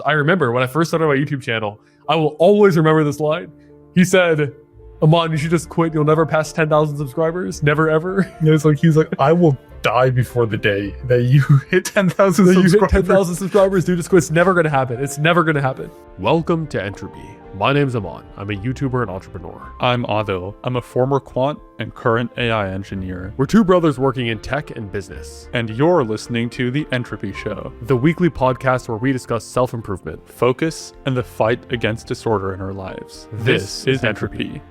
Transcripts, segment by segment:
I remember when I first started my YouTube channel, I will always remember this line. He said, Aman, you should just quit. You'll never pass 10,000 subscribers. Never, ever. He's like, I will die before the day that you hit 10,000 subscribers. You hit 10,000 subscribers, dude. Just quit. It's never going to happen. It's never going to happen. Welcome to Entropy. My name's Aman. I'm a YouTuber and entrepreneur. I'm Aadil. I'm a former quant and current AI engineer. We're two brothers working in tech and business. And you're listening to The Entropy Show, the weekly podcast where we discuss self-improvement, focus, and the fight against disorder in our lives. This is Entropy.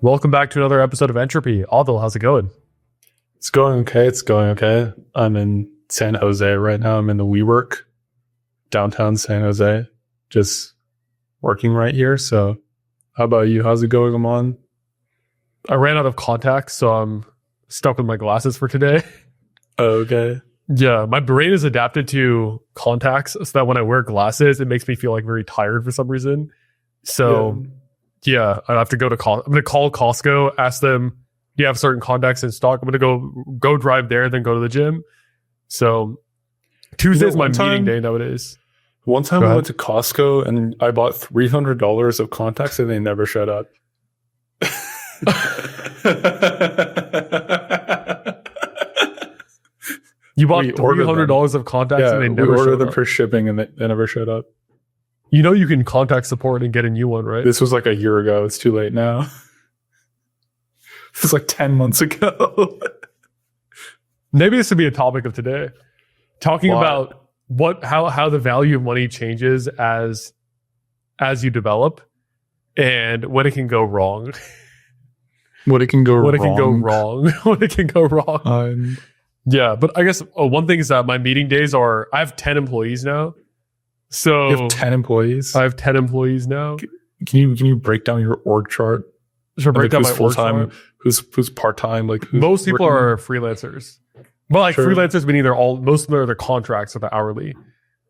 Welcome back to another episode of Entropy. Aadil, how's it going? It's going okay. I'm in San Jose right now. I'm in the WeWork, downtown San Jose, just working right here. So how about you? How's it going, Aman? I ran out of contacts, so I'm stuck with my glasses for today. Oh, okay. Yeah, my brain is adapted to contacts so that when I wear glasses, it makes me feel like very tired for some reason. So yeah, I have to go to I'm going to call Costco, ask them, do you have certain contacts in stock? I'm going to go drive there, then go to the gym. So Tuesday's my meeting day nowadays. One time I went to Costco and I bought $300 of contacts and they never showed up. You bought $300 of contacts and they never showed up? We ordered them for shipping and they never showed up. You know you can contact support and get a new one, right? This was like a year ago. It's too late now. This was like 10 months ago. Maybe this would be a topic of today. Talking about how the value of money changes as you develop and when it can go wrong. What it can go wrong. Yeah, but I guess one thing is that my meeting days I have 10 employees now. So you have 10 employees? I have 10 employees now. Can you break down your org chart? Sure, break down my full time, who's part time, like most people are freelancers. Well, like freelancers mean most of them are their contracts or the hourly.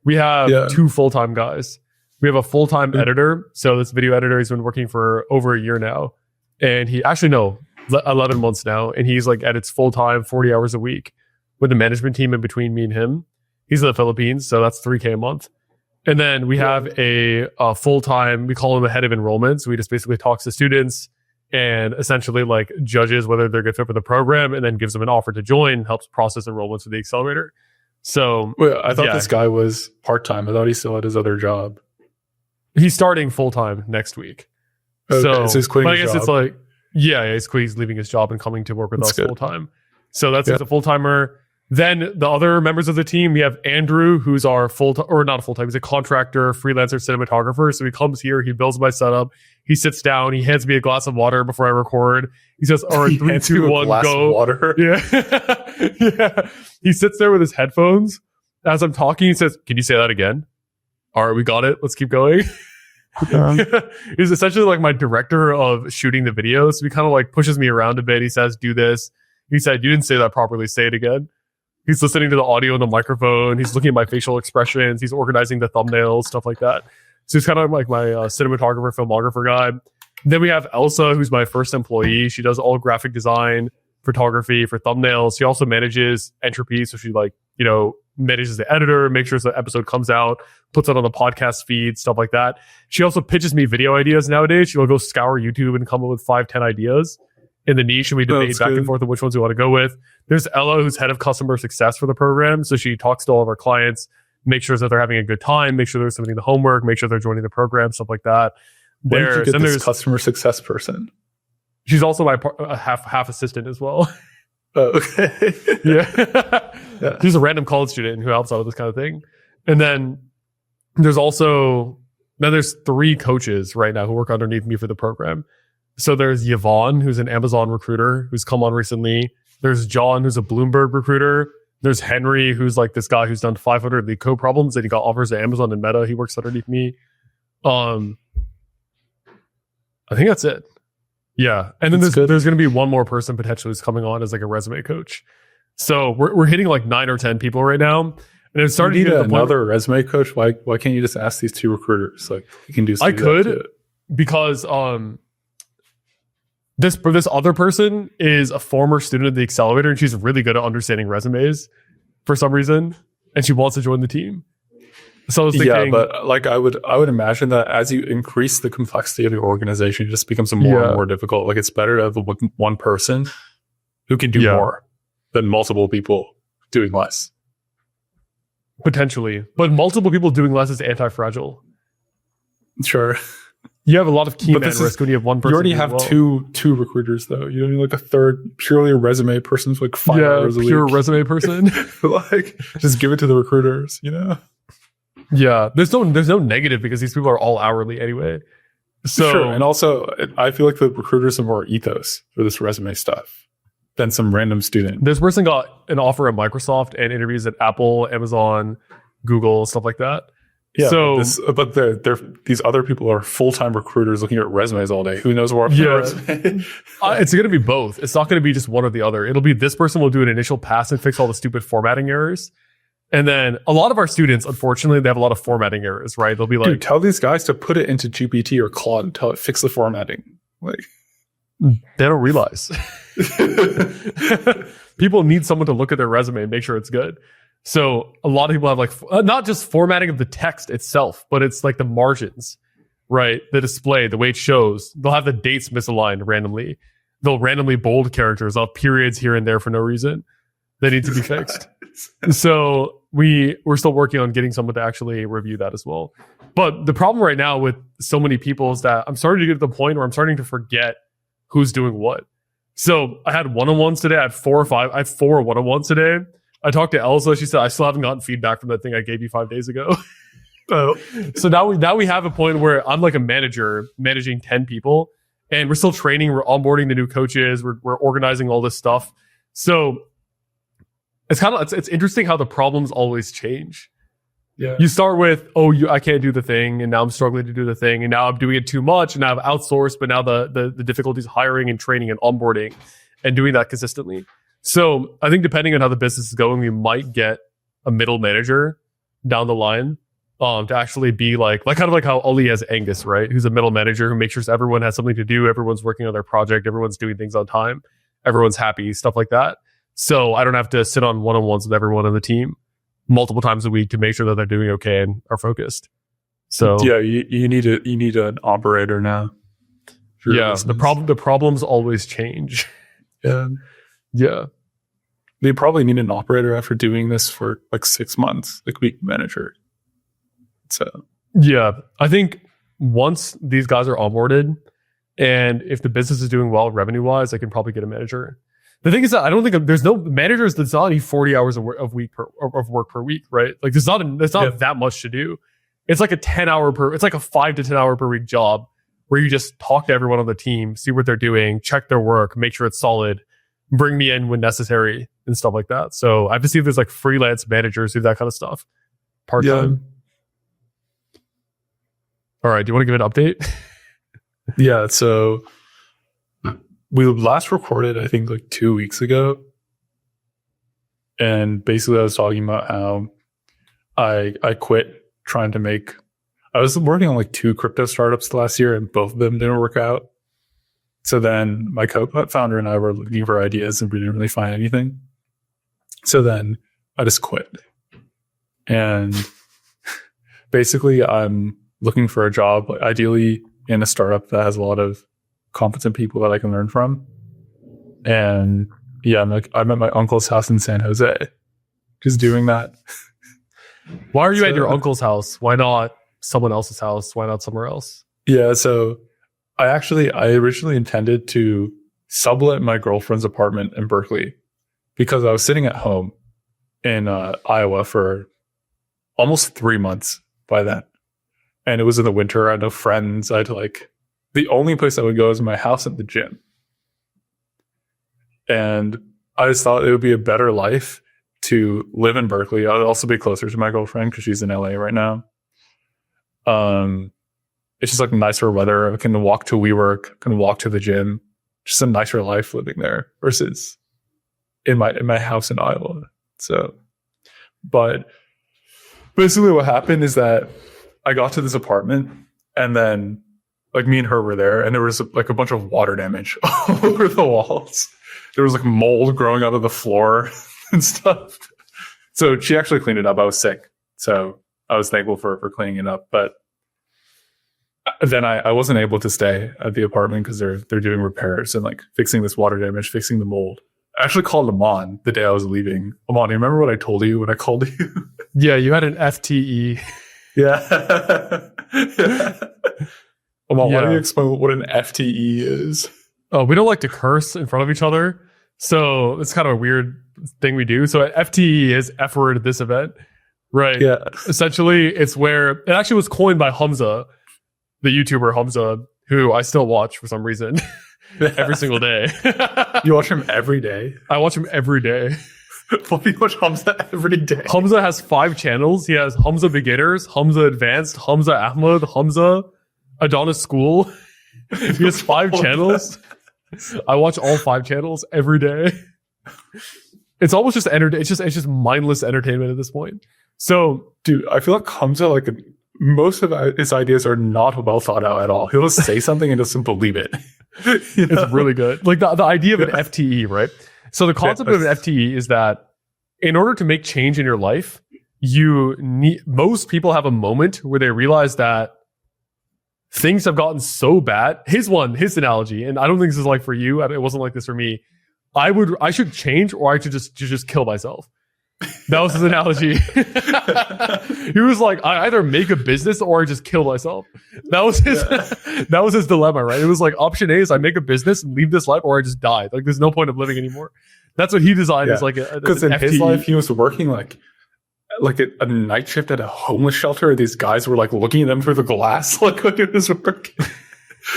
We have two full-time guys. We have a full-time editor. So this video editor, he's been working for over a year now. And 11 months now. And he's like edits full-time, 40 hours a week with the management team in between me and him. He's in the Philippines, so that's $3,000 a month. And then we have a full-time, we call him the head of enrollment. So he just basically talks to students and essentially like judges whether they're a good fit for the program and then gives them an offer to join, helps process enrollments with the accelerator. So I thought this guy was part-time. I thought he still had his other job. He's starting full-time next week. Okay, so he's quitting his job. It's like, he's leaving his job and coming to work with us full-time. So that's a full-timer. Then the other members of the team, we have Andrew, who's our not full-time, he's a contractor, freelancer, cinematographer. So he comes here, he builds my setup, he sits down, he hands me a glass of water before I record. He says, all right, 3, 2, 1, go. Water. Yeah. Yeah. He sits there with his headphones. As I'm talking, he says, can you say that again? All right, we got it. Let's keep going. He's essentially like my director of shooting the videos. So he kind of like pushes me around a bit. He says, do this. He said, you didn't say that properly. Say it again. He's listening to the audio and the microphone. He's looking at my facial expressions. He's organizing the thumbnails, stuff like that. So he's kind of like my cinematographer, filmographer guy. Then we have Elsa, who's my first employee. She does all graphic design, photography for thumbnails. She also manages Entropy. So she manages the editor, makes sure the episode comes out, puts it on the podcast feed, stuff like that. She also pitches me video ideas nowadays. She'll go scour YouTube and come up with 5-10 ideas in the niche, and we debate back and forth on which ones we want to go with. There's Ella, who's head of customer success for the program. So she talks to all of our clients, make sure that they're having a good time, make sure they're submitting the homework, make sure they're joining the program, stuff like that. When did you get this customer success person? She's also my half assistant as well. Oh, okay. Yeah. She's a random college student who helps out with this kind of thing. And then there's 3 coaches right now who work underneath me for the program. So there's Yvonne, who's an Amazon recruiter, who's come on recently. There's John, who's a Bloomberg recruiter. There's Henry, who's like this guy who's done 500 lead code problems and he got offers at Amazon and Meta. He works underneath me. I think that's it. Yeah. And then there's going to be one more person potentially who's coming on as like a resume coach. So we're hitting like 9 or 10 people right now. And it's starting to get another resume coach. Why can't you just ask these 2 recruiters? Like you can do something. I could because this other person is a former student of the accelerator and she's really good at understanding resumes for some reason. and she wants to join the team. So I was thinking, yeah, but like I would imagine that as you increase the complexity of your organization, it just becomes more and more difficult. Like it's better to have one person who can do more than multiple people doing less. Potentially, but multiple people doing less is anti-fragile. Sure. You have a lot of key man risk when you have one person. You already have two recruiters though. You don't need like a third purely a resume person who's like 5 hours a week. Pure resume person. Like just give it to the recruiters, you know? Yeah. There's no negative because these people are all hourly anyway. So sure. And also I feel like the recruiters have more ethos for this resume stuff than some random student. This person got an offer at Microsoft and interviews at Apple, Amazon, Google, stuff like that. Yeah, so, but these other people are full-time recruiters looking at resumes all day. Who knows what resume? It's going to be both. It's not going to be just one or the other. It'll be this person will do an initial pass and fix all the stupid formatting errors. And then a lot of our students, unfortunately, they have a lot of formatting errors, right? They'll be like, dude, tell these guys to put it into GPT or Claude and tell it fix the formatting. Like they don't realize. People need someone to look at their resume and make sure it's good. So a lot of people have like not just formatting of the text itself, but it's like the margins, right? The display, the way it shows. They'll have the dates misaligned randomly. They'll randomly bold characters. They'll have periods here and there for no reason. They need to be fixed. So we're still working on getting someone to actually review that as well. But the problem right now with so many people is that I'm starting to get to the point where I'm starting to forget who's doing what. So I had one-on-ones today. I had 4 or 5. I had 4 one-on-ones today. I talked to Elsa. She said, I still haven't gotten feedback from that thing I gave you 5 days ago. So now we have a point where I'm like a manager managing 10 people and we're still training. We're onboarding the new coaches. We're organizing all this stuff. So it's kind of, it's interesting how the problems always change. Yeah. You start with, I can't do the thing. And now I'm struggling to do the thing. And now I'm doing it too much. And now I've outsourced, but now the difficulty is hiring and training and onboarding and doing that consistently. So I think depending on how the business is going, we might get a middle manager down the line to actually be like kind of like how Oli has Angus, right? Who's a middle manager who makes sure everyone has something to do. Everyone's working on their project. Everyone's doing things on time. Everyone's happy, stuff like that. So I don't have to sit on one-on-ones with everyone on the team multiple times a week to make sure that they're doing okay and are focused. So yeah, you need an operator now. Yeah, the problems always change. Yeah. They probably need an operator after doing this for like 6 months, like week manager. So yeah, I think once these guys are onboarded and if the business is doing well revenue wise, I can probably get a manager. The thing is that I don't think there's no managers that's not need 40 hours of work per week, right? Like there's not that much to do. It's like it's like a 5 to 10 hour per week job where you just talk to everyone on the team, see what they're doing, check their work, make sure it's solid, bring me in when necessary and stuff like that. So I've seen there's like freelance managers who do that kind of stuff part time. Yeah. All right. Do you want to give an update? Yeah. So we last recorded, I think, like 2 weeks ago. And basically I was talking about how I quit trying to make, I was working on like 2 crypto startups last year and both of them didn't work out. So then my co-founder and I were looking for ideas and we didn't really find anything. So then I just quit. And basically I'm looking for a job, ideally in a startup that has a lot of competent people that I can learn from. And yeah, I'm at my uncle's house in San Jose, just doing that. Why are you at your uncle's house? Why not someone else's house? Why not somewhere else? Yeah, so I originally intended to sublet my girlfriend's apartment in Berkeley because I was sitting at home in Iowa for almost 3 months by then. And it was in the winter. I had no friends. I had to the only place I would go is my house and the gym. And I just thought it would be a better life to live in Berkeley. I'd also be closer to my girlfriend because she's in LA right now. It's just like nicer weather. I can walk to WeWork, can walk to the gym. Just a nicer life living there versus in my house in Iowa. So, but basically what happened is that I got to this apartment and then me and her were there and there was a bunch of water damage all over the walls. There was mold growing out of the floor and stuff. So she actually cleaned it up. I was sick, so I was thankful for cleaning it up. But then I wasn't able to stay at the apartment because they're doing repairs and like fixing this water damage, fixing the mold. I actually called Aman the day I was leaving. Aman, you remember what I told you when I called you? Yeah, you had an FTE. Yeah. Aman, why don't you explain what an FTE is? Oh, we don't like to curse in front of each other. So it's kind of a weird thing we do. So FTE is F word this event, right? Yeah. Essentially, it's where it actually was coined by Hamza, the YouTuber Hamza, who I still watch for some reason every single day. You watch him every day? I watch him every day. Why do you watch Hamza every day? Hamza has 5 channels. He has Hamza Beginners, Hamza Advanced, Hamza Ahmad, Hamza Adonis School. He has 5 channels. I watch all 5 channels every day. It's almost just it's just mindless entertainment at this point. So, dude, I feel like Hamza, like most of his ideas are not well thought out at all. He'll just say something and doesn't believe it. You know? It's really good. Like the idea of an FTE, right? So the concept of an FTE is that in order to make change in your life, most people have a moment where they realize that things have gotten so bad. His analogy, and I don't think this is like for you. It wasn't like this for me. I should change, or I should just kill myself. That was his analogy. He was like, I either make a business or I just kill myself. That was his dilemma, right? It was like option A is I make a business and leave this life, or I just die. Like there's no point of living anymore. That's what he designed as like because in his life he was working like a night shift at a homeless shelter. These guys were like looking at them through the glass, like when it was working.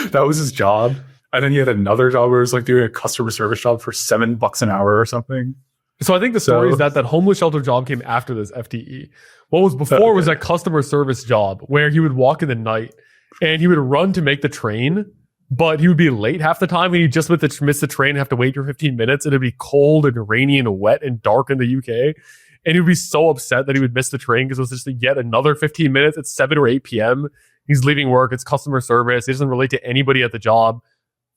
That was his job. And then he had another job where he was like doing a customer service job for $7 an hour or something. So I think the story is that homeless shelter job came after this FTE. What was before was that customer service job where he would walk in the night and he would run to make the train, but he would be late half the time and he'd just miss the train and have to wait for 15 minutes. And it'd be cold and rainy and wet and dark in the UK. And he would be so upset that he would miss the train because it was just yet another 15 minutes. It's 7 or 8 p.m. He's leaving work. It's customer service. He doesn't relate to anybody at the job.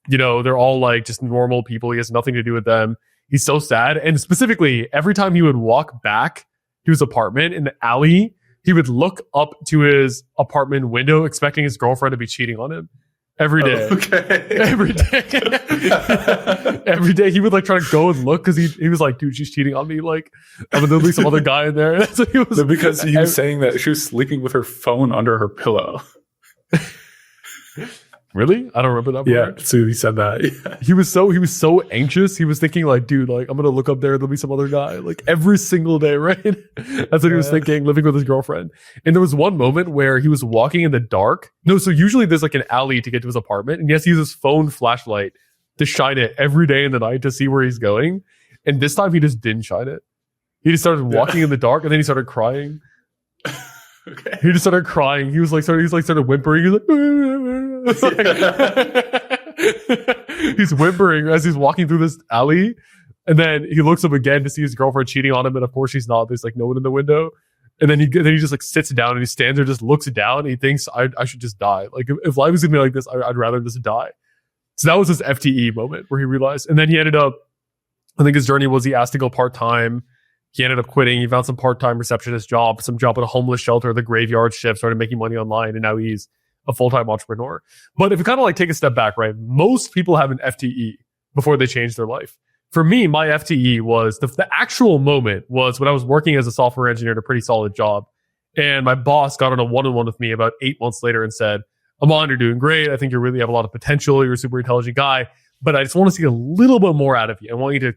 You know, they're all like just normal people. He has nothing to do with them. He's so sad. And specifically, every time he would walk back to his apartment in the alley, he would look up to his apartment window expecting his girlfriend to be cheating on him. Every day. Okay. Every day. Every day he would like try to go and look because he was like, dude, she's cheating on me. Like, there'll be some other guy in there. That's what he was. Because he was saying that she was sleeping with her phone under her pillow. Really? I don't remember that part. Yeah, so he said that. Yeah. He was so anxious. He was thinking like, dude, like I'm gonna look up there. There'll be some other guy like every single day, right? That's what he was thinking, living with his girlfriend. And there was one moment where he was walking in the dark. No, so usually there's like an alley to get to his apartment, and he has to use his phone flashlight to shine it every day in the night to see where he's going. And this time he just didn't shine it. He just started walking in the dark, and then he started crying. Okay. He just started crying. He started whimpering. He was like, he's whimpering as he's walking through this alley. And then he looks up again to see his girlfriend cheating on him. And of course she's not. There's like no one in the window. And then he just like sits down and he stands there, just looks down. And he thinks I should just die. Like if life is gonna be like this, I'd rather just die. So that was his FTE moment where he realized. And then he ended up, I think his journey was he asked to go part-time. He ended up quitting. He found some part-time receptionist job, some job at a homeless shelter, the graveyard shift, started making money online, and now he's a full-time entrepreneur. But if you kind of like take a step back, right? Most people have an FTE before they change their life. For me, my FTE was the actual moment was when I was working as a software engineer at a pretty solid job. And my boss got on a one-on-one with me about 8 months later and said, Aman, you're doing great. I think you really have a lot of potential. You're a super intelligent guy, but I just want to see a little bit more out of you. I want you to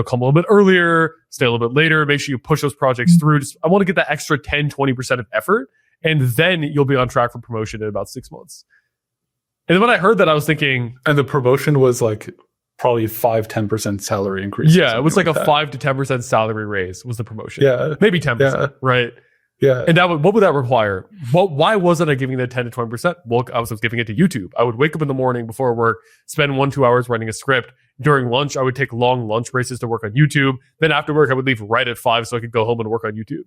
come a little bit earlier, stay a little bit later, make sure you push those projects through. I want to get that extra 10, 20% of effort, and then you'll be on track for promotion in about 6 months. And then when I heard that, I was thinking... And the promotion was like probably 5-10% salary increase. Yeah, it was like a 5 to 10% salary raise was the promotion. Yeah. Maybe 10%, right? Yeah. And what would that require? Why wasn't I giving that 10 to 20%? Well, I was giving it to YouTube. I would wake up in the morning before work, spend 1-2 hours writing a script. During lunch, I would take long lunch breaks to work on YouTube. Then after work, I would leave right at 5 so I could go home and work on YouTube.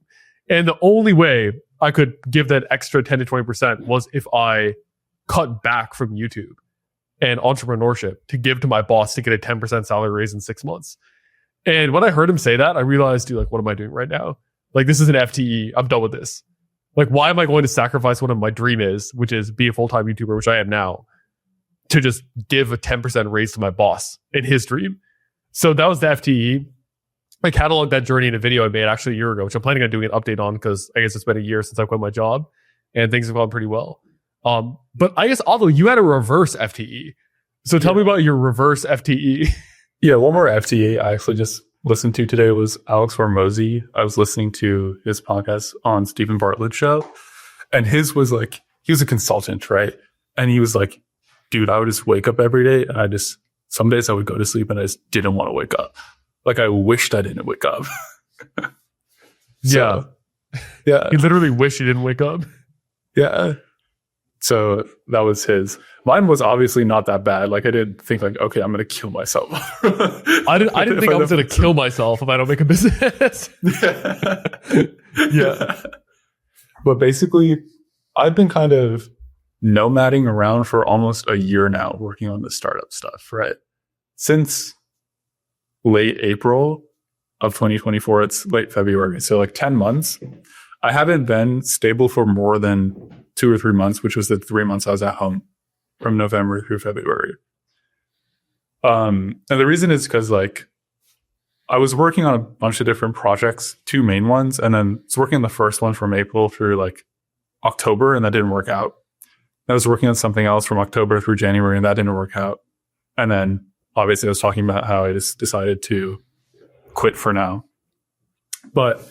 And the only way I could give that extra 10 to 20% was if I cut back from YouTube and entrepreneurship to give to my boss to get a 10% salary raise in 6 months. And when I heard him say that, I realized, dude, like, what am I doing right now? Like, this is an FTE. I'm done with this. Like, why am I going to sacrifice what my dream is, which is be a full-time YouTuber, which I am now, to just give a 10% raise to my boss in his dream? So that was the FTE. I cataloged that journey in a video I made actually a year ago, which I'm planning on doing an update on because I guess it's been a year since I quit my job and things have gone pretty well. But I guess, Aadil, you had a reverse FTE. So tell me about your reverse FTE. Yeah, one more FTE I actually just listened to today was Alex Hormozy. I was listening to his podcast on Stephen Bartlett's show, and his was like, he was a consultant, right? And he was like, dude, I would just wake up every day and some days I would go to sleep and I just didn't want to wake up. Like, I wished I didn't wake up. Yeah. Yeah. You literally wish you didn't wake up. Yeah. So that was his. Mine was obviously not that bad. Like, I didn't think like, okay, I'm going to kill myself. I didn't think I was going to kill myself if I don't make a business. Yeah. But basically, I've been kind of nomading around for almost a year now, working on the startup stuff, right? Since late April of 2024, it's late February. So like 10 months. I haven't been stable for more than 2 or 3 months, which was the 3 months I was at home from November through February. And the reason is because like I was working on a bunch of different projects, 2 main ones, and then I was working on the first one from April through like October, and that didn't work out. I was working on something else from October through January, and that didn't work out. And then obviously I was talking about how I just decided to quit for now. But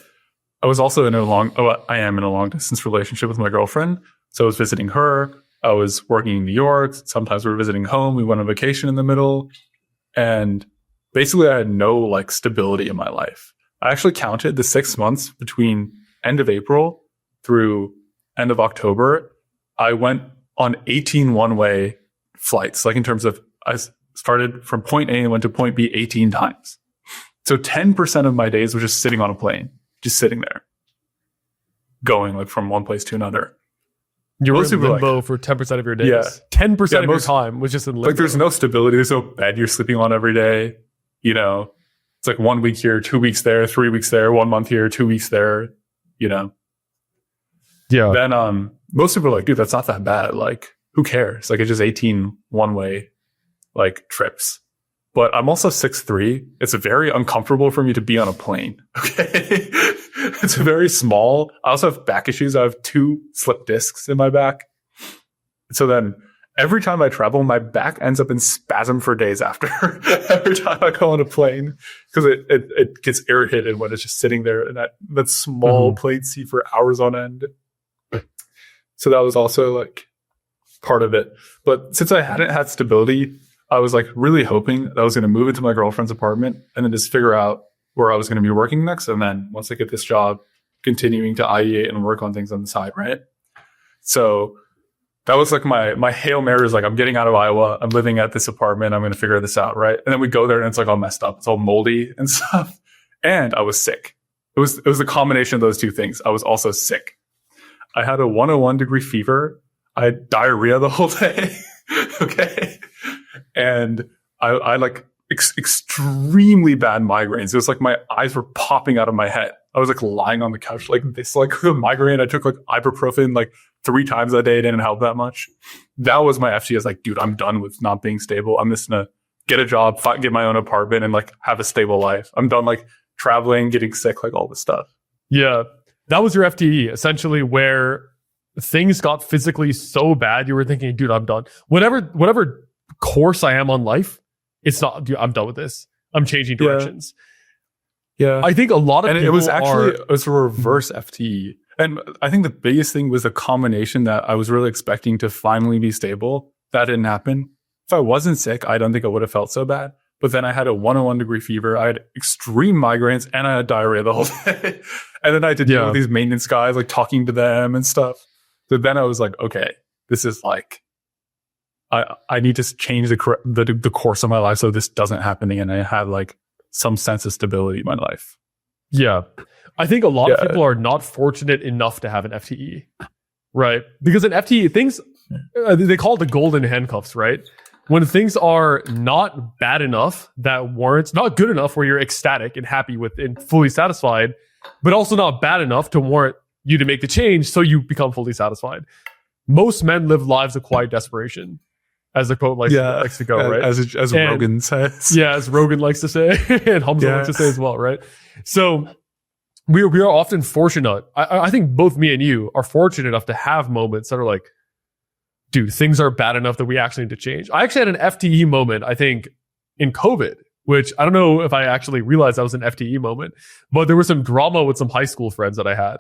I was also I am in a long distance relationship with my girlfriend. So I was visiting her. I was working in New York. Sometimes we were visiting home. We went on vacation in the middle. And basically I had no like stability in my life. I actually counted the 6 months between end of April through end of October. I went on 18 one-way flights. Like, in terms of, I started from point A and went to point B 18 times. So 10% of my days was just sitting on a plane, just sitting there, going like from one place to another. You were in limbo for 10% of your days. Yeah. 10% of your time was just in limbo. Like, there's no stability. There's no bed you're sleeping on every day. You know, it's like 1 week here, 2 weeks there, 3 weeks there, 1 month here, 2 weeks there, you know? Yeah. Then, most people are like, dude, that's not that bad. Like, who cares? Like, it's just 18 one-way like trips. But I'm also 6'3". It's very uncomfortable for me to be on a plane. Okay. It's very small. I also have back issues. I have 2 slip discs in my back. So then every time I travel, my back ends up in spasm for days after. Every time I go on a plane, because it gets irritated when it's just sitting there in that small plane seat for hours on end. So that was also like part of it. But since I hadn't had stability, I was like really hoping that I was going to move into my girlfriend's apartment and then just figure out where I was going to be working next. And then once I get this job, continuing to ideate and work on things on the side, right? So that was like my Hail Mary is like, I'm getting out of Iowa. I'm living at this apartment. I'm going to figure this out, right? And then we go there and it's like all messed up. It's all moldy and stuff. And I was sick. It was a combination of those 2 things. I was also sick. I had a 101-degree fever. I had diarrhea the whole day. Okay. And I like extremely bad migraines. It was like my eyes were popping out of my head. I was like lying on the couch like this, like with a migraine. I took like ibuprofen like 3 times a day. It didn't help that much. That was my FT. I was like, dude, I'm done with not being stable. I'm just going to get a job, get my own apartment, and like have a stable life. I'm done like traveling, getting sick, like all this stuff. Yeah. That was your FTE, essentially, where things got physically so bad, you were thinking, dude, I'm done. Whatever course I am on life, it's not, dude, I'm done with this. I'm changing directions. Yeah. I think a lot of people it was a reverse FTE. And I think the biggest thing was a combination that I was really expecting to finally be stable. That didn't happen. If I wasn't sick, I don't think I would have felt so bad. But then I had a 101-degree fever. I had extreme migraines and I had diarrhea the whole day. And then I had to deal with these maintenance guys, like talking to them and stuff. So then I was like, okay, this is like, I need to change the course of my life so this doesn't happen again. I have like some sense of stability in my life. Yeah. I think a lot of people are not fortunate enough to have an FTE, right? Because an FTE, things, they call it the golden handcuffs, right? When things are not bad enough that warrants, not good enough where you're ecstatic and happy with and fully satisfied, but also not bad enough to warrant you to make the change so you become fully satisfied. Most men live lives of quiet desperation, as the quote likes to go, right? As Rogan says. Yeah, as Rogan likes to say, and Hamza likes to say as well, right? So we are often fortunate. I think both me and you are fortunate enough to have moments that are like, dude, things are bad enough that we actually need to change. I actually had an FTE moment, I think, in COVID, which I don't know if I actually realized that was an FTE moment, but there was some drama with some high school friends that I had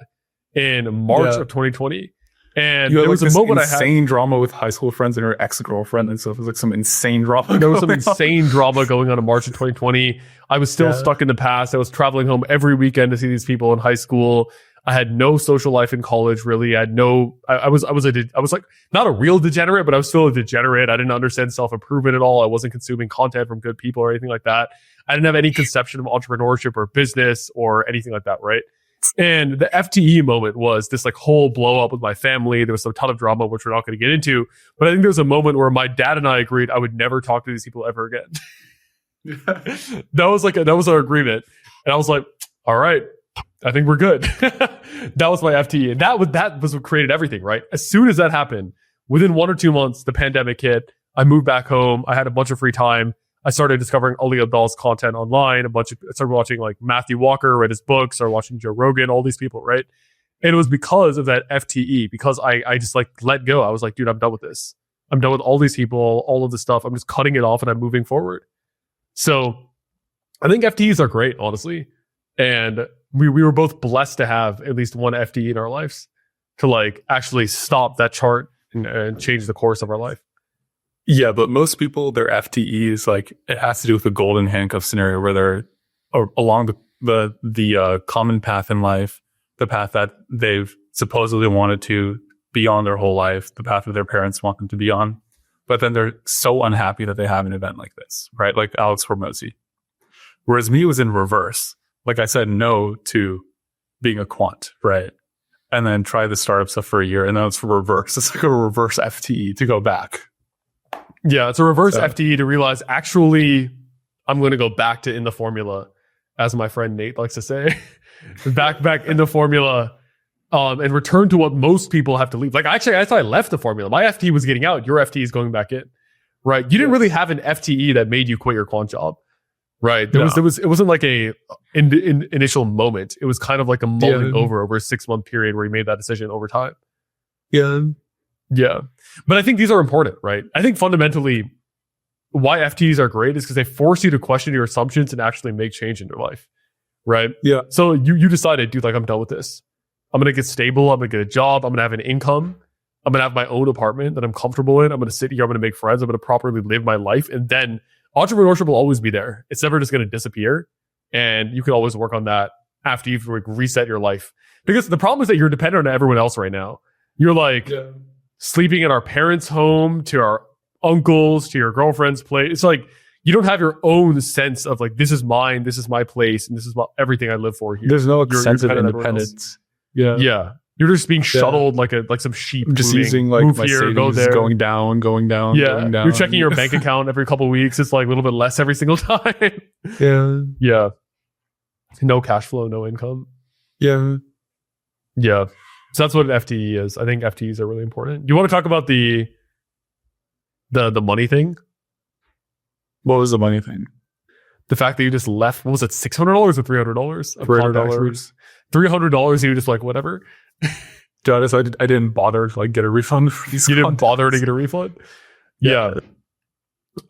in March of 2020. And there was a moment I had insane drama with high school friends and her ex-girlfriend and stuff. It was like some insane drama. There was some insane drama going on in March of 2020. I was still stuck in the past. I was traveling home every weekend to see these people in high school. I had no social life in college, really. I was like not a real degenerate, but I was still a degenerate. I didn't understand self-improvement at all. I wasn't consuming content from good people or anything like that. I didn't have any conception of entrepreneurship or business or anything like that, right? And the FTE moment was this like whole blow up with my family. There was a ton of drama, which we're not going to get into. But I think there was a moment where my dad and I agreed I would never talk to these people ever again. That was our agreement. And I was like, all right, I think we're good. That was my FTE. And that was what created everything, right? As soon as that happened, within 1 or 2 months, the pandemic hit. I moved back home. I had a bunch of free time. I started discovering Ali Abdaal's content online. I started watching like Matthew Walker, read his books, started watching Joe Rogan, all these people, right? And it was because of that FTE, because I just like let go. I was like, dude, I'm done with this. I'm done with all these people, all of this stuff. I'm just cutting it off and I'm moving forward. So I think FTEs are great, honestly. And we were both blessed to have at least one FTE in our lives to like actually stop that chart and change the course of our life. Yeah, but most people, their FTEs, like it has to do with the golden handcuff scenario where they're along the common path in life, the path that they've supposedly wanted to be on their whole life, the path that their parents want them to be on. But then they're so unhappy that they have an event like this, right? Like Alex Hormozi. Whereas me was in reverse. Like I said no to being a quant, right? And then try the startup stuff for a year. And then it's reverse. It's like a reverse FTE to go back. Yeah, it's a reverse FTE to realize, actually, I'm going to go back to in the formula, as my friend Nate likes to say. back in the formula, and return to what most people have to leave. Like, actually, I thought I left the formula. My FTE was getting out. Your FTE is going back in, right? You didn't really have an FTE that made you quit your quant job, right? It wasn't like a initial moment. It was kind of like a mulling over a 6-month period where you made that decision over time. Yeah. But I think these are important, right? I think fundamentally why FTEs are great is because they force you to question your assumptions and actually make change in your life, right? Yeah. So you decided, dude, like I'm done with this. I'm going to get stable. I'm going to get a job. I'm going to have an income. I'm going to have my own apartment that I'm comfortable in. I'm going to sit here. I'm going to make friends. I'm going to properly live my life. And then entrepreneurship will always be there. It's never just going to disappear. And you can always work on that after you've like reset your life. Because the problem is that you're dependent on everyone else right now. You're like sleeping in our parents' home, to our uncles, to your girlfriend's place. It's like you don't have your own sense of like, this is mine, this is my place, and this is everything I live for here. There's no sense of independence. Yeah. You're just being shuttled like some sheep. I'm just moving. using like Move my here, savings go there. going down. Yeah. Going down. You're checking your bank account every couple of weeks. It's like a little bit less every single time. Yeah. No cash flow, no income. Yeah. So that's what an FTE is. I think FTEs are really important. You want to talk about the money thing? What was the money thing? The fact that you just left, what was it, $600 or $300? $300. $300, you were just like, whatever. To be honest, I didn't bother to like get a refund for these. You didn't bother to get a refund? Yeah.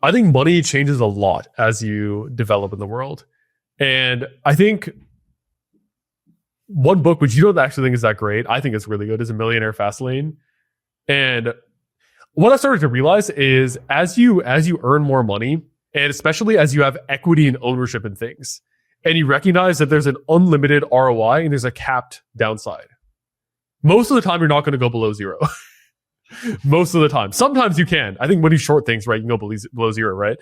I think money changes a lot as you develop in the world. And I think one book, which you don't actually think is that great, I think it's really good, is A Millionaire Fastlane. And what I started to realize is as you earn more money, and especially as you have equity and ownership in things, and you recognize that there's an unlimited ROI and there's a capped downside. Most of the time, you're not going to go below zero. Most of the time. Sometimes you can. I think when you short things, right, you can go below zero, right?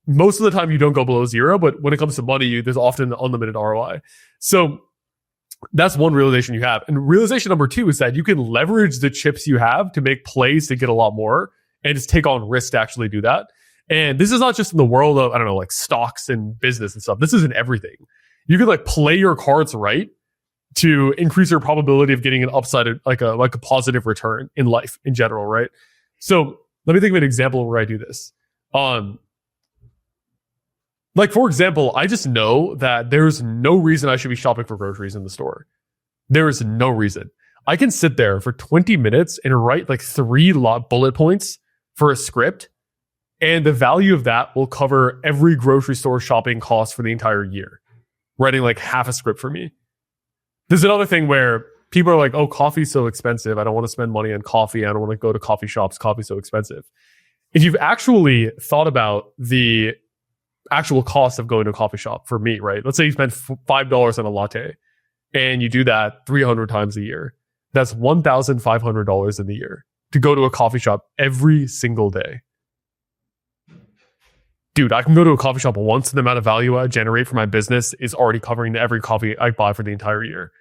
Most of the time, you don't go below zero, but when it comes to money, there's often an unlimited ROI. So that's one realization you have. And realization number 2 is that you can leverage the chips you have to make plays to get a lot more and just take on risk to actually do that. And this is not just in the world of, I don't know, like stocks and business and stuff. This is in everything. You could like play your cards right to increase your probability of getting an upside, like a positive return in life in general, right? So let me think of an example where I do this. Like for example, I just know that there's no reason I should be shopping for groceries in the store. There is no reason. I can sit there for 20 minutes and write like 3 bullet points for a script, and the value of that will cover every grocery store shopping cost for the entire year. Writing like half a script for me. There's another thing where people are like, oh, coffee's so expensive. I don't want to spend money on coffee. I don't want to go to coffee shops. Coffee's so expensive. If you've actually thought about the actual cost of going to a coffee shop for me, right? Let's say you spend $5 on a latte and you do that 300 times a year. That's $1,500 in the year to go to a coffee shop every single day. Dude, I can go to a coffee shop once, and the amount of value I generate for my business is already covering every coffee I buy for the entire year.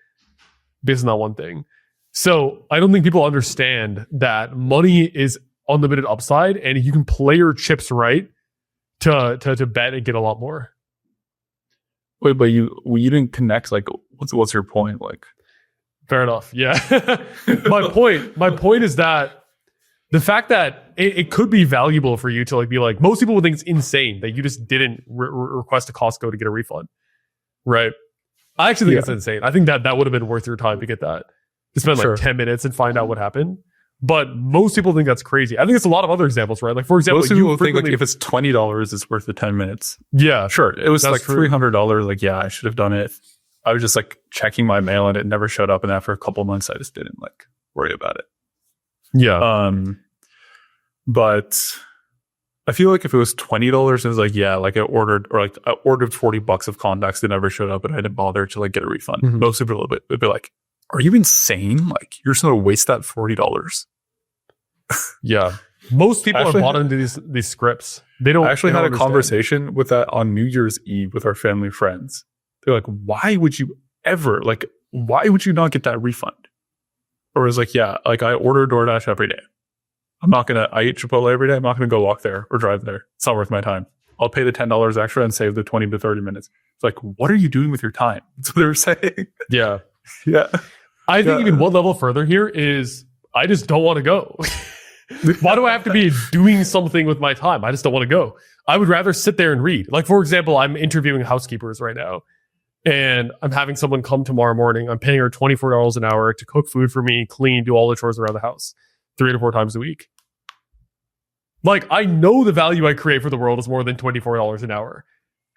Based on that one thing. So I don't think people understand that money is unlimited upside, and you can play your chips right to bet and get a lot more. Wait, but you didn't connect. Like, what's your point? Like, fair enough. Yeah. my point is that the fact that it could be valuable for you to like be like, most people would think it's insane that you just didn't request a Costco to get a refund, right? I actually think it's insane. I think that would have been worth your time to get that, to spend like 10 minutes and find out what happened. But most people think that's crazy. I think it's a lot of other examples, right? Like for example, most people think like if it's $20, it's worth the 10 minutes. Yeah, sure. It was like $300. Like, yeah, I should have done it. I was just like checking my mail and it never showed up. And after a couple months, I just didn't like worry about it. Yeah. But I feel like if it was $20, it was like, yeah, like I ordered $40 of contacts that never showed up and I didn't bother to like get a refund. Mm-hmm. Most people would be like, are you insane? Like, you're just going to waste that $40. Yeah. Most people are bought into these scripts. They don't. I actually had a understand. conversation with that on New Year's Eve with our family friends. They're like, why would you not get that refund? Or it was like, yeah, like I order DoorDash every day. I eat Chipotle every day. I'm not going to go walk there or drive there. It's not worth my time. I'll pay the $10 extra and save the 20 to 30 minutes. It's like, what are you doing with your time? That's what they were saying. Yeah. Yeah. I think even one level further here is I just don't want to go. Why do I have to be doing something with my time? I just don't want to go. I would rather sit there and read. Like, for example, I'm interviewing housekeepers right now and I'm having someone come tomorrow morning. I'm paying her $24 an hour to cook food for me, clean, do all the chores around the house 3 to 4 times a week. Like, I know the value I create for the world is more than $24 an hour.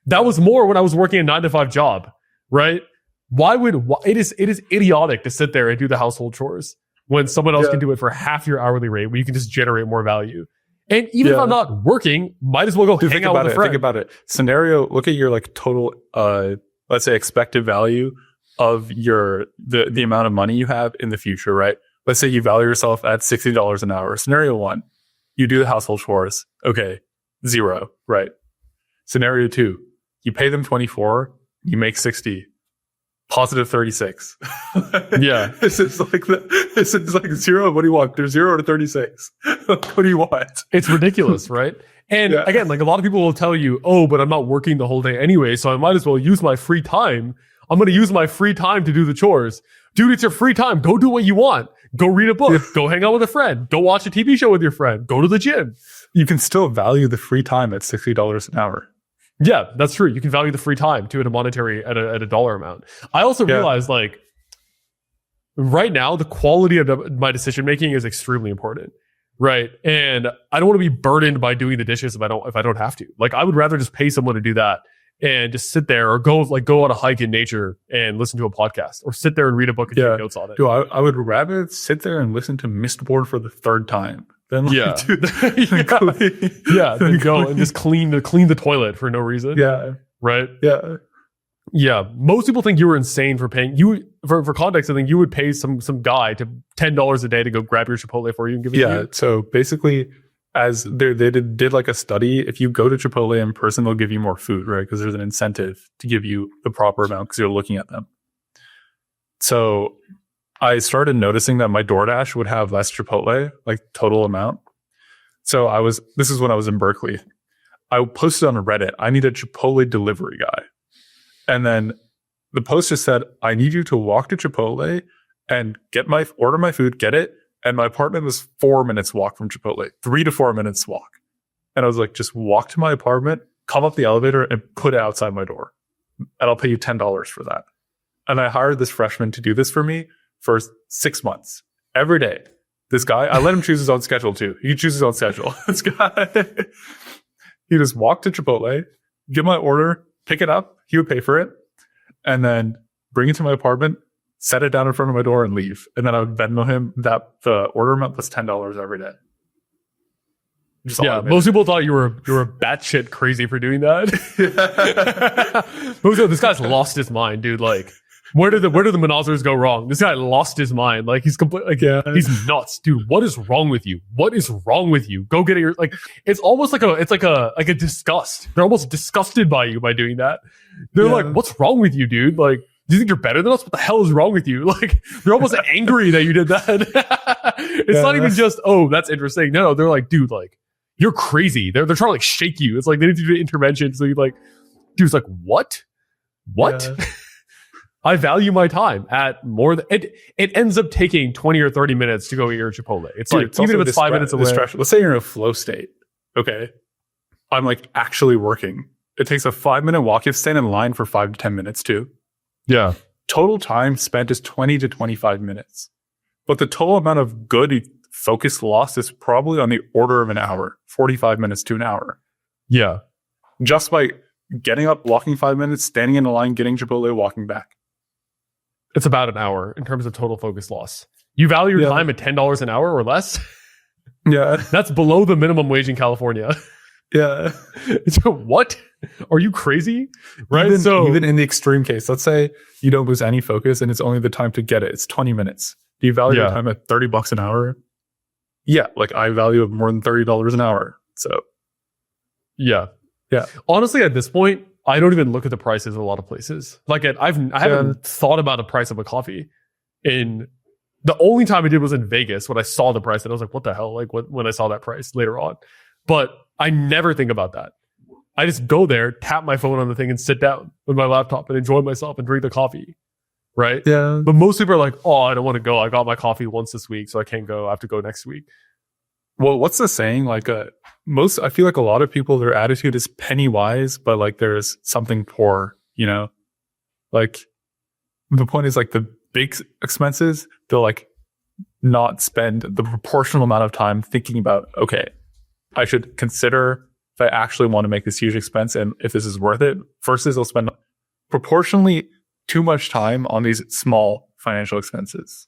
That was more when I was working a 9-to-5 job, right? It is idiotic to sit there and do the household chores when someone else can do it for half your hourly rate, where you can just generate more value. And even if I'm not working, might as well go hang out with a friend. Think about it. Scenario, look at your like total, let's say expected value of the amount of money you have in the future, right? Let's say you value yourself at $60 an hour. Scenario 1, you do the household chores. Okay, 0, right? Scenario 2, you pay them 24, you make 60. Positive 36. Yeah. This is like 0. What do you want? There's 0 to 36. What do you want? It's ridiculous, right? And again, like a lot of people will tell you, oh, but I'm not working the whole day anyway, so I might as well use my free time. I'm going to use my free time to do the chores. Dude, it's your free time. Go do what you want. Go read a book. Go hang out with a friend. Go watch a TV show with your friend. Go to the gym. You can still value the free time at $60 an hour. Yeah, that's true. You can value the free time to at a dollar amount. I also realize like right now the quality of my decision making is extremely important, right? And I don't want to be burdened by doing the dishes if I don't have to. Like I would rather just pay someone to do that and just sit there or go on a hike in nature and listen to a podcast or sit there and read a book and take notes on it. Dude, I would rather sit there and listen to Mistborn for the 3rd time. Then then go and just clean the toilet for no reason. Yeah. Right? Yeah. Yeah. Most people think you were insane for paying for context. I think you would pay some guy to $10 a day to go grab your Chipotle for you and give it to you. So basically, as they did like a study, if you go to Chipotle in person, they'll give you more food, right? Because there's an incentive to give you the proper amount because you're looking at them. So I started noticing that my DoorDash would have less Chipotle, like total amount. So this is when I was in Berkeley. I posted on Reddit, I need a Chipotle delivery guy. And then The post just said, I need you to walk to Chipotle and order my food, get it. And my apartment was 4 minutes walk from Chipotle, 3 to 4 minutes walk. And I was like, just walk to my apartment, come up the elevator and put it outside my door. And I'll pay you $10 for that. And I hired this freshman to do this for me for 6 months. Every day. This guy, I let him choose his own schedule too. He could choose his own schedule. This guy, he just walked to Chipotle, give my order, pick it up. He would pay for it. And then bring it to my apartment, set it down in front of my door and leave. And then I would Venmo him that the order amount was $10 every day. Just yeah, most people thought you were batshit crazy for doing that. This guy's lost his mind, dude. Like, where did the Manazirs go wrong? This guy lost his mind. Like, he's he's nuts, dude. What is wrong with you? What is wrong with you? Go get it. Like, it's almost like a disgust. They're almost disgusted by you by doing that. They're like, what's wrong with you, dude? Like, do you think you're better than us? What the hell is wrong with you? Like, they're almost angry that you did that. It's not even just, oh, that's interesting. No, they're like, dude, like, you're crazy. They're trying to like shake you. It's like they need to do intervention. So you like, dude's like, what? Yeah. I value my time at more than it ends up taking 20 or 30 minutes to go eat your Chipotle. It's dude, like, it's even if it's 5 minutes away. Let's say you're in a flow state. Okay. I'm like actually working. It takes a 5-minute walk. You have to stand in line for 5 to 10 minutes too. Yeah. Total time spent is 20 to 25 minutes. But the total amount of good focus lost is probably on the order of an hour, 45 minutes to an hour. Yeah. Just by getting up, walking 5 minutes, standing in a line, getting Chipotle, walking back. It's about an hour in terms of total focus loss. You value your time at $10 an hour or less? Yeah. That's below the minimum wage in California. Yeah. What? Are you crazy? Right. Even in the extreme case, let's say you don't lose any focus and it's only the time to get it. It's 20 minutes. Do you value your time at $30 an hour? Yeah. Like I value it more than $30 an hour. So yeah. Yeah. Honestly, at this point, I don't even look at the prices of a lot of places. Like I haven't thought about the price of a coffee. The only time I did was in Vegas when I saw the price and I was like, what the hell? Like when I saw that price later on. But I never think about that. I just go there, tap my phone on the thing and sit down with my laptop and enjoy myself and drink the coffee. Right? Yeah. But most people are like, oh, I don't want to go. I got my coffee once this week, so I can't go. I have to go next week. Well, what's the saying? Like I feel like a lot of people, their attitude is penny wise, but like there's something poor, you know? Like the point is like the big expenses, they'll like not spend the proportional amount of time thinking about, okay, I should consider if I actually want to make this huge expense and if this is worth it, versus they'll spend proportionally too much time on these small financial expenses.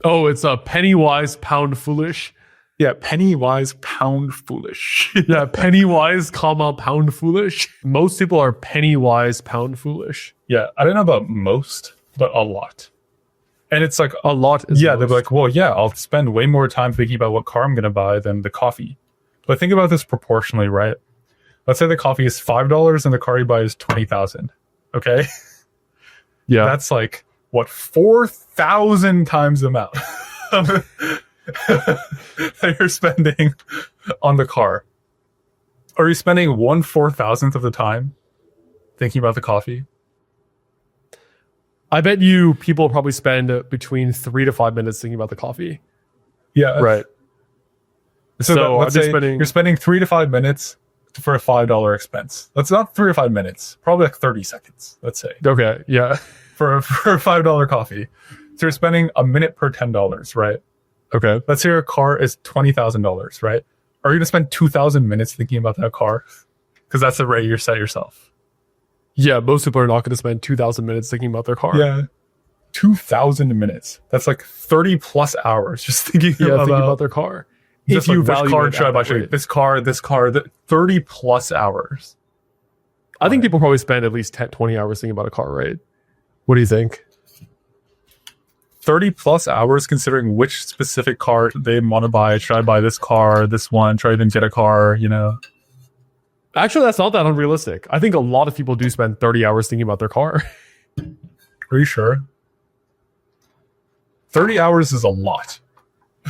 Oh, it's a penny wise, pound foolish. Yeah, penny wise, pound foolish. Yeah, penny wise, pound foolish. Most people are penny wise, pound foolish. Yeah, I don't know about most, but a lot. And it's like a lot is they'll be like, well, yeah, I'll spend way more time thinking about what car I'm going to buy than the coffee. But think about this proportionally, right? Let's say the coffee is $5 and the car you buy is $20,000. Okay? Yeah. That's like, what, 4,000 times the amount that you're spending on the car. Are you spending 1/4,000th of the time thinking about the coffee? I bet you people probably spend between 3 to 5 minutes thinking about the coffee. Yeah. Right. So let's say you're spending 3 to 5 minutes for a $5 expense. That's not 3 to 5 minutes, probably like 30 seconds, let's say. Okay. Yeah. For a $5 coffee. So you're spending a minute per $10, right? Okay. Let's say your car is $20,000, right? Are you going to spend 2,000 minutes thinking about that car? Because that's the rate you set yourself. Yeah, most people are not going to spend 2,000 minutes thinking about their car. Yeah. 2,000 minutes. That's like 30 plus hours just thinking about their car. Just if you value car should I buy? This car, 30 plus hours. I think people probably spend at least 10, 20 hours thinking about a car, right? What do you think? 30 plus hours considering which specific car they want to buy. Should I buy this car, this one? Should I even get a car, you know? Actually, that's not that unrealistic. I think a lot of people do spend 30 hours thinking about their car. Are you sure? 30 hours is a lot.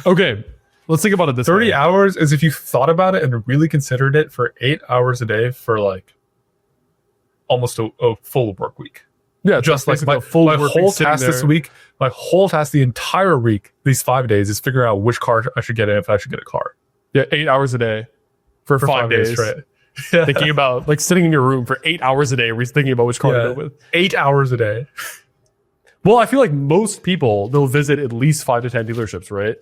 Okay, let's think about it this 30 way. hours is if you thought about it and really considered it for 8 hours a day for like almost a full work week. Yeah, just like a full my work whole week sitting task this there. week, my whole task the entire week, these 5 days, is figuring out which car I should get in if I should get a car. Yeah, 8 hours a day for 5 days. Straight. Thinking about like sitting in your room for 8 hours a day, thinking about which car to go with. 8 hours a day. Well, I feel like most people, they'll visit at least 5 to 10 dealerships, right?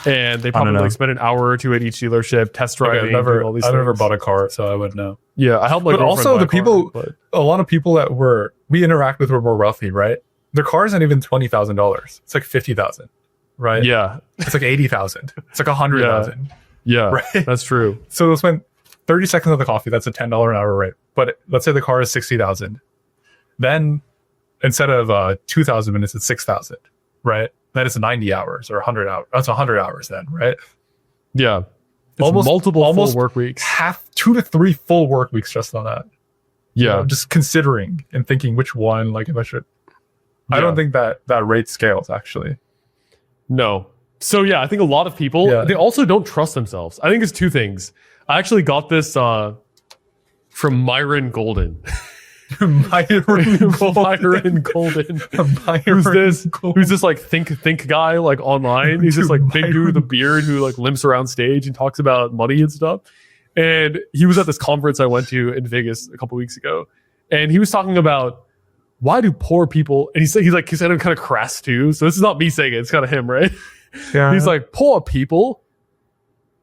And they probably like spend an hour or two at each dealership, test driving, I've all these things. never bought a car, so I wouldn't know. Yeah, I helped my But girlfriend also buy the a car, people, but- a lot of people that we interact with were more wealthy, right? Their car isn't even $20,000. It's like 50,000, right? Yeah, It's like 80,000. It's like 100,000. yeah, Right. That's true. So they'll spend 30 seconds of the coffee. That's a $10 an hour rate. But let's say the car is 60,000. Then instead of 2,000 minutes, it's 6,000, right? That is 90 hours or 100 hours. That's 100 hours then, right? Yeah, it's Almost- multiple almost full work weeks. Half 2 to 3 full work weeks just on that. Yeah, You know, just considering and thinking which one, like if I should. I Yeah. don't think that rate scales actually. no. So yeah, I think a lot of people, they also don't trust themselves. I think it's two things. I actually got this from Myron Golden. Myron Myron Golden. Who's this like think guy like online? He's this like big dude with a beard who like limps around stage and talks about money and stuff. And he was at this conference I went to in Vegas a couple weeks ago, and he was talking about why do poor people, and he said I'm kind of crass too. So this is not me saying it; it's kind of him, right? Yeah. He's like, poor people,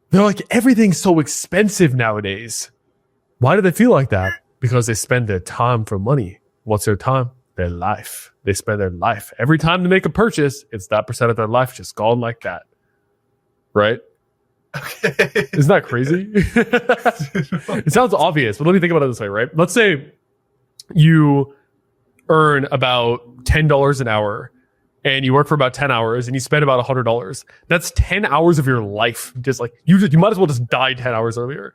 they're like, everything's so expensive nowadays. Why do they feel like that? Because they spend their time for money. What's their time? Their life. They spend their life. Every time they make a purchase, it's that percent of their life just gone like that. Right? Okay. Isn't that crazy? It sounds obvious, but let me think about it this way, right? Let's say you earn about $10 an hour and you work for about 10 hours and you spend about $100. That's 10 hours of your life. Just like you might as well just die 10 hours earlier.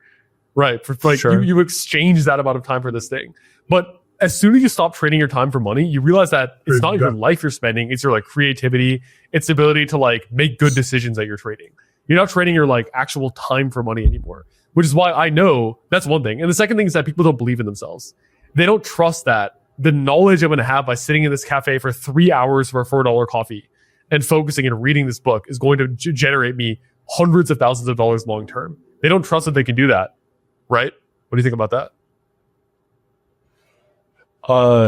Right. For like Sure. you exchange that amount of time for this thing. But as soon as you stop trading your time for money, you realize that it's not your life you're spending. It's your like creativity. It's the ability to like make good decisions that you're trading. You're not trading your like actual time for money anymore, which is why I know that's one thing. And the second thing is that people don't believe in themselves. They don't trust that the knowledge I'm going to have by sitting in this cafe for 3 hours for a $4 coffee and focusing and reading this book is going to generate me hundreds of thousands of dollars long term. They don't trust that they can do that. Right? What do you think about that?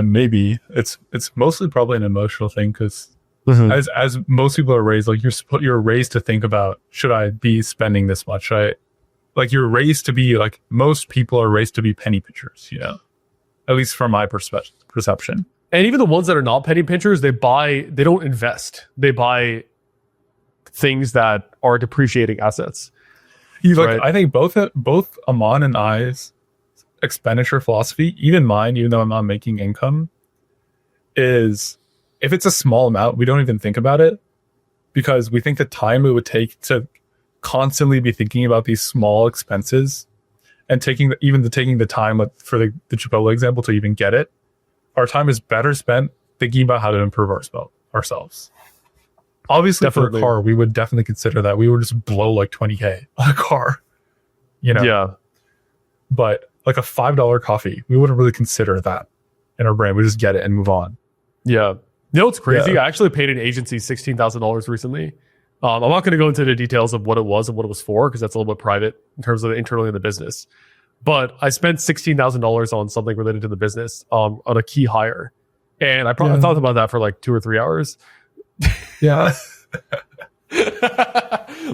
Maybe it's mostly probably an emotional thing because Mm-hmm. as most people are raised, like you're raised to think about, should I be spending this much? Like you're raised to be like, most people are raised to be penny pinchers, you know, at least from my perception. And even the ones that are not penny pinchers, they don't invest. They buy things that are depreciating assets. Right. I think both Aman and I's expenditure philosophy, even mine, even though I'm not making income, is if it's a small amount, we don't even think about it because we think the time it would take to constantly be thinking about these small expenses and taking the time for the Chipotle example to even get it, our time is better spent thinking about how to improve ourselves. Obviously, Definitely. for a car, we would definitely consider that. We would just blow like $20K on a car, you know? Yeah. But like a $5 coffee, we wouldn't really consider that in our brain. We just get it and move on. Yeah. You know what's crazy? Yeah. I actually paid an agency $16,000 recently. I'm not going to go into the details of what it was and what it was for because that's a little bit private in terms of internally in the business. But I spent $16,000 on something related to the business on a key hire. And I probably thought about that for like 2 or 3 hours. Yeah.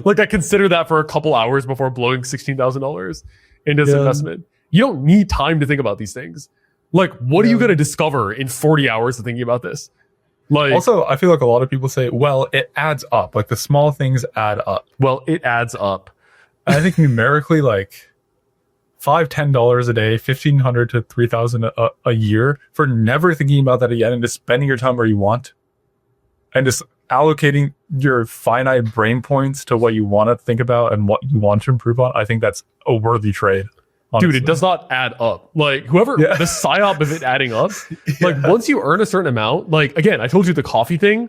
Like I considered that for a couple hours before blowing $16,000 into this investment. You don't need time to think about these things. Like, what are you going to discover in 40 hours of thinking about this? Like, Also, I feel like a lot of people say, well, it adds up. Like the small things add up. well, it adds up. And I think numerically, like $5, $10 a day, $1,500 to $3,000 a year for never thinking about that again and just spending your time where you want and just allocating your finite brain points to what you want to think about and what you want to improve on. I think that's a worthy trade. Honestly. Dude, it does not add up. Like the psyop of it adding up, like once you earn a certain amount, like again, I told you the coffee thing,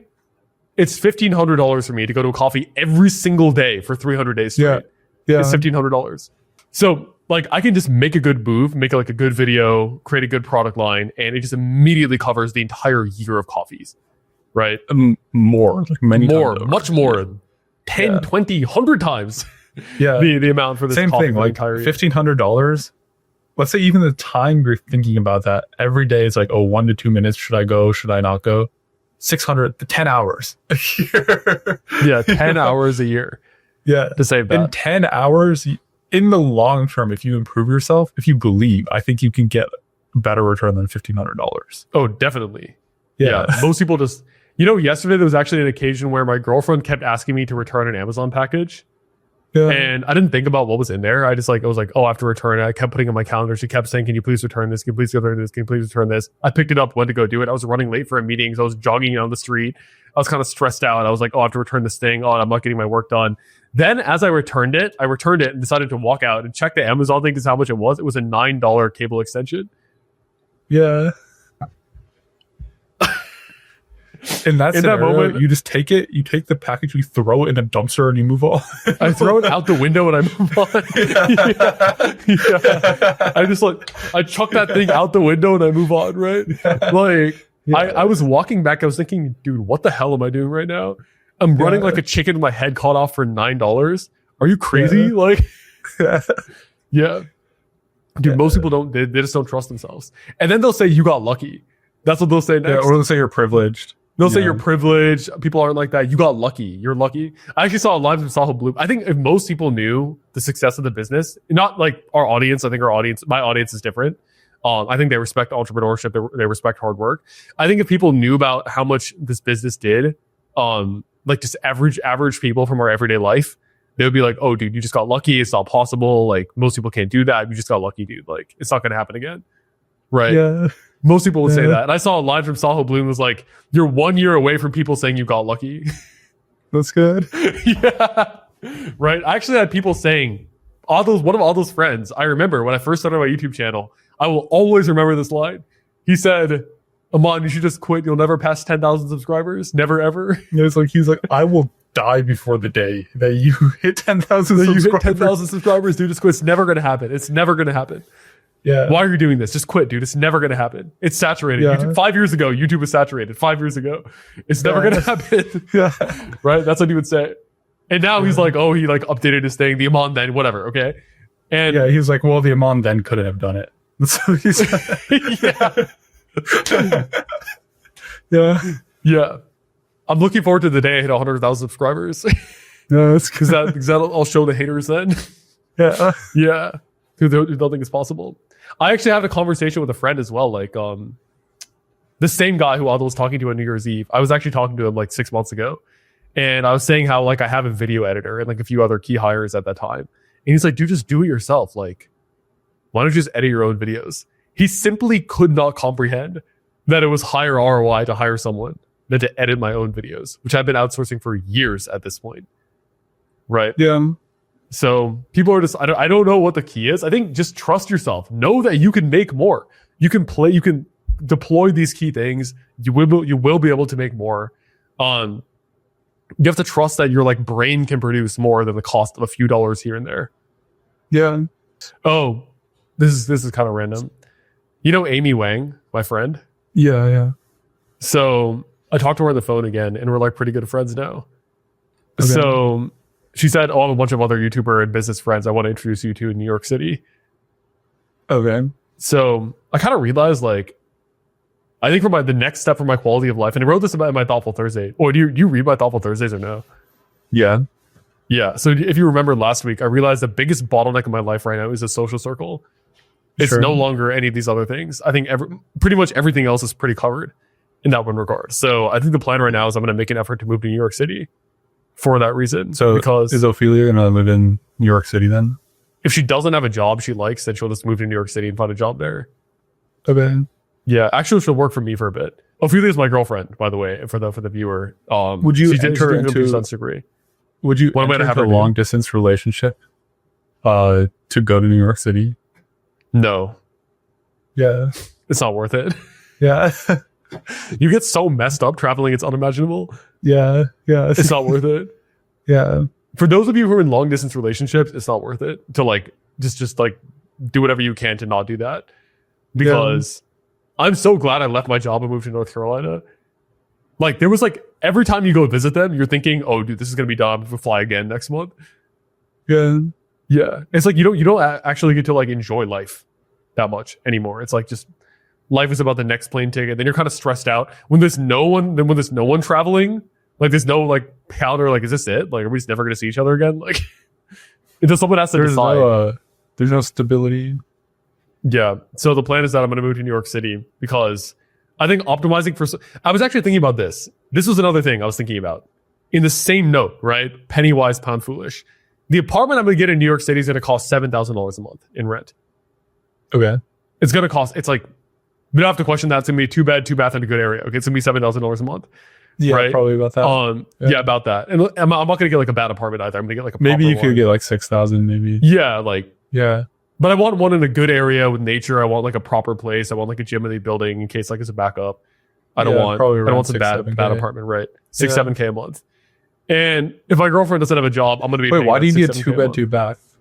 it's $1,500 for me to go to a coffee every single day for 300 days straight. Yeah. It's $1,500. So like I can just make a good move, make like a good video, create a good product line, and it just immediately covers the entire year of coffees, right? More, like many more, times over. much more, 10, 20, 100 times the amount for this same coffee thing, for like the entire year. $1,500. Let's say even the time you're thinking about that every day is like, oh, 1 to 2 minutes. Should I go? Should I not go? 10 hours a year. Yeah, 10 hours a year. Yeah. To save that. In 10 hours, in the long term, if you improve yourself, if you believe, I think you can get a better return than $1,500. Oh, definitely. Yeah. Most people just, yesterday there was actually an occasion where my girlfriend kept asking me to return an Amazon package. Yeah. And I didn't think about what was in there. I was like, oh, I have to return it. I kept putting it on my calendar. She kept saying, can you please return this? Can you please return this? Can you please return this? I picked it up, went to go do it. I was running late for a meeting. So I was jogging down the street. I was kind of stressed out. I was like, oh, I have to return this thing. Oh, I'm not getting my work done. Then as I returned it and decided to walk out and check the Amazon thing to see how much it was. It was a $9 cable extension. Yeah. In that moment, you just take it, you take the package, you throw it in a dumpster and you move on. I throw it out the window and I move on. Yeah. I chuck that thing out the window and I move on, right? Like, I was walking back, I was thinking, dude, what the hell am I doing right now? I'm running like a chicken with my head cut off for $9. Are you crazy? Like, yeah. Dude, most people they just don't trust themselves. And then they'll say, you got lucky. That's what they'll say next. Yeah, or they'll say you're privileged. They'll say you're privileged. People aren't like that. You got lucky. You're lucky. I actually saw a live from Saho Blue. I think if most people knew the success of the business, not like our audience, I think my audience is different. I think they respect entrepreneurship. They respect hard work. I think if people knew about how much this business did, like just average people from our everyday life, they would be like, oh, dude, you just got lucky. It's not possible. Like most people can't do that. You just got lucky, dude. Like it's not going to happen again. Right. Yeah. Most people would say that. And I saw a line from Saho Bloom was like, you're 1 year away from people saying you got lucky. That's good. Yeah. Right. I actually had people saying, one of Aadil's friends, I remember when I first started my YouTube channel, I will always remember this line. He said, Aman, you should just quit. You'll never pass 10,000 subscribers. Never, ever. Yeah, he's like, I will die before the day that you hit 10,000 subscribers. You hit 10,000 subscribers, dude. Just quit. It's never going to happen. It's never going to happen. Yeah. Why are you doing this? Just quit, dude. It's never going to happen. It's saturated. Yeah. 5 years ago, YouTube was saturated. 5 years ago. It's never going to happen. Yeah. Right? That's what he would say. And now he's like, oh, he like updated his thing. The Aman then, whatever. Okay. And yeah, he's like, well, the Aman then couldn't have done it. That's what he said. Yeah. Yeah. I'm looking forward to the day I hit 100,000 subscribers. No, that's because I'll show the haters then. Yeah. Yeah. Who don't think it's possible. I actually had a conversation with a friend as well. Like, the same guy who Aadil was talking to on New Year's Eve. I was actually talking to him like 6 months ago. And I was saying how like I have a video editor and like a few other key hires at that time. And he's like, dude, just do it yourself. Like, why don't you just edit your own videos? He simply could not comprehend that it was higher ROI to hire someone than to edit my own videos, which I've been outsourcing for years at this point. Right? Yeah. So people are just, I don't know what the key is. I think just trust yourself. Know that you can make more. You can deploy these key things. You will be able to make more. You have to trust that your like brain can produce more than the cost of a few dollars here and there. Yeah. Oh, this is kind of random. You know Amy Wang, my friend? Yeah, yeah. So I talked to her on the phone again, and we're like pretty good friends now. Okay. So she said, oh, I have a bunch of other YouTuber and business friends I want to introduce you to in New York City. Okay. So I kind of realized, like, I think for the next step for my quality of life, and I wrote this about my Thoughtful Thursday. Or do you read my Thoughtful Thursdays or no? Yeah. Yeah. So if you remember last week, I realized the biggest bottleneck in my life right now is a social circle. It's no longer any of these other things. I think pretty much everything else is pretty covered in that one regard. So I think the plan right now is I'm going to make an effort to move to New York City for that reason. So because is Ophelia going to live in New York City then? If she doesn't have a job she likes, then she'll just move to New York City and find a job there. Okay. Yeah, actually she'll work for me for a bit. Ophelia is my girlfriend, by the way, for the viewer. Would you enter into a long distance relationship to go to New York City? No. Yeah. It's not worth it. Yeah. You get so messed up traveling, it's unimaginable. Yeah. Yeah. It's not worth it. Yeah. For those of you who are in long distance relationships, it's not worth it to like just like do whatever you can to not do that. Because I'm so glad I left my job and moved to North Carolina. Like, there was like, every time you go visit them, you're thinking, oh, dude, this is going to be done. We'll fly again next month. Yeah. Yeah. It's like, you don't actually get to like enjoy life that much anymore. It's like just life is about the next plane ticket. Then you're kind of stressed out when there's no one traveling, like there's no like counter, like, is this it? Like, are we just never going to see each other again? Like, until someone has to decide. There's no stability. Yeah. So the plan is that I'm going to move to New York City because I think optimizing for, I was actually thinking about this. This was another thing I was thinking about in the same note, right? Penny wise, pound foolish. The apartment I'm going to get in New York City is going to cost $7,000 a month in rent. Okay. It's going to cost, it's like, we don't have to question that. It's going to be a 2-bed, 2-bath in a good area. Okay. It's going to be $7,000 a month. Yeah, right? Probably about that. Yeah, about that. And I'm not going to get like a bad apartment either. I'm going to get like a maybe you could one. get like 6,000 maybe. Yeah. Like, yeah. But I want one in a good area with nature. I want like a proper place. I want like a gym in the building in case like it's a backup. I don't want some bad apartment, right? 7K a month. And if my girlfriend doesn't have a job, I'm going to be. Wait, why do you need a 2-bed, 2-bath?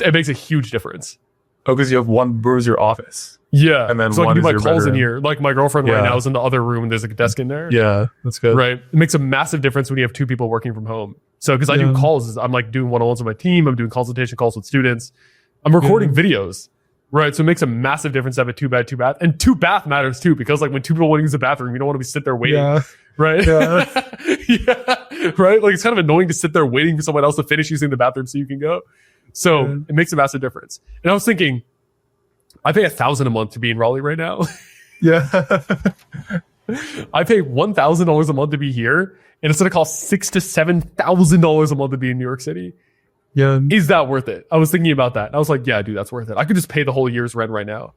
It makes a huge difference. Oh, because you have one room's your office. Yeah, and then so one I can do my is your calls bedroom. in here. Like my girlfriend right now is in the other room, and there's like a desk in there. Yeah, that's good. Right, it makes a massive difference when you have 2 people working from home. So because I do calls, I'm like doing one-on-ones with my team. I'm doing consultation calls with students. I'm recording videos. Right, so it makes a massive difference to have a 2-bed, 2-bath, and 2-bath matters too because like when 2 people want to use the bathroom, you don't want to be sit there waiting. Yeah. Right. Yeah. Yeah. Right. Like it's kind of annoying to sit there waiting for someone else to finish using the bathroom so you can go. So it makes a massive difference. And I was thinking, I pay $1,000 a month to be in Raleigh right now. Yeah. I pay $1,000 a month to be here, and it's going to cost $6,000 to $7,000 a month to be in New York City. Yeah. Is that worth it? I was thinking about that. I was like, yeah, dude, that's worth it. I could just pay the whole year's rent right now.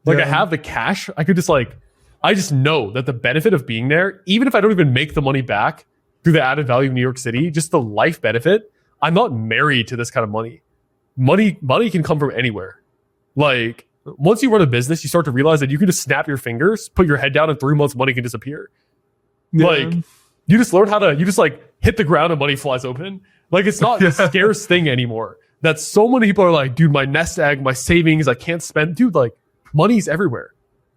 Like I have the cash. I could just like, I just know that the benefit of being there, even if I don't even make the money back through the added value of New York City, just the life benefit, I'm not married to this kind of money. Money can come from anywhere. Like once you run a business, you start to realize that you can just snap your fingers, put your head down, in 3 months, money can disappear. Yeah. Like you just learn you just like hit the ground and money flies open. Like it's not a scarce thing anymore. That so many people are like, dude, my nest egg, my savings, I can't spend. Dude, like money's everywhere.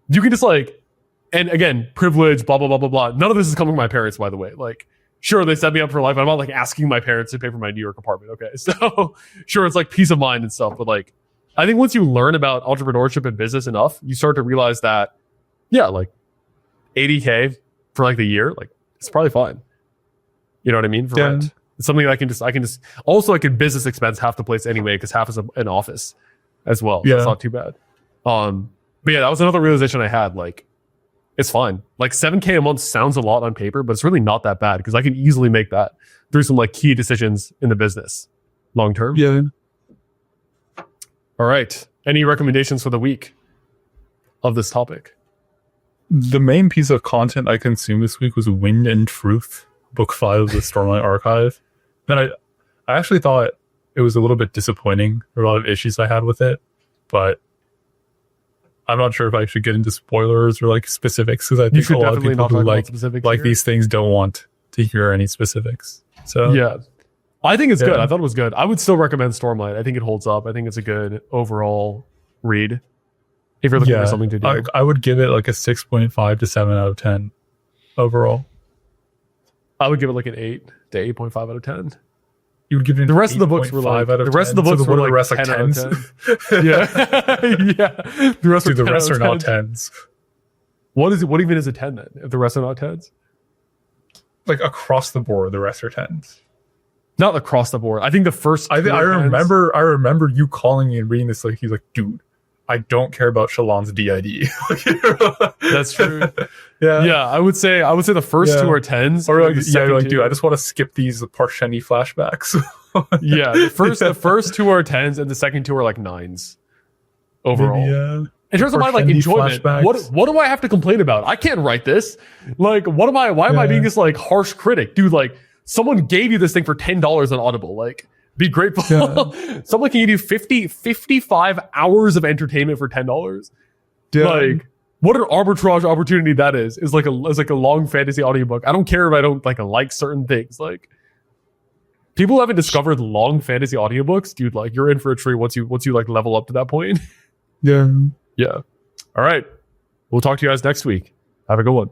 You can just like, and again, privilege, blah, blah, blah, blah, blah. None of this is coming from my parents, by the way. Like, sure, they set me up for life. I'm not like asking my parents to pay for my New York apartment. Okay. So sure, it's like peace of mind and stuff. But like, I think once you learn about entrepreneurship and business enough, you start to realize that, yeah, like $80K for like the year, like it's probably fine. You know what I mean? For rent. It's something I can just, also I can business expense half the place anyway, because half is an office as well. So it's not too bad. But yeah, that was another realization I had. Like, it's fine. Like $7K a month sounds a lot on paper, but it's really not that bad because I can easily make that through some like key decisions in the business long term. Yeah. All right. Any recommendations for the week of this topic? The main piece of content I consumed this week was Wind and Truth, book 5 of the Stormlight Archive. Then I actually thought it was a little bit disappointing. There were a lot of issues I had with it, but I'm not sure if I should get into spoilers or like specifics because I think a lot of people who like these things don't want to hear any specifics. So yeah, I think it's good. I thought it was good. I would still recommend Stormlight. I think it holds up. I think it's a good overall read if you're looking for something to do. I would give it like a 6.5 to 7 out of 10 overall. I would give it like an 8 to 8.5 out of 10. You would give it the rest of the books were like the rest of the books were like the rest 10 like out of 10. Yeah. The rest are not 10s. What is it? What even is a 10 then? If the rest are not 10s? Like across the board, the rest are 10s. Not across the board. I think the first I remember you calling me and reading this like he's like, dude, I don't care about Shalon's DID. That's true. Yeah. I would say the first 2 are 10s. Or like, dude, I just want to skip these Parsheni flashbacks. Yeah. The first 2 are 10s and the second 2 are like 9s overall. Maybe, in terms of my like enjoyment, what do I have to complain about? I can't write this. Like, why am I being this like harsh critic? Dude, like someone gave you this thing for $10 on Audible. Like, be grateful. Yeah. Someone can give you 55 hours of entertainment for $10. Yeah. Like, what an arbitrage opportunity that is like a long fantasy audiobook. I don't care if I don't like certain things. Like, People who haven't discovered long fantasy audiobooks, dude, like you're in for a treat once you like level up to that point. Yeah. Yeah. All right. We'll talk to you guys next week. Have a good one.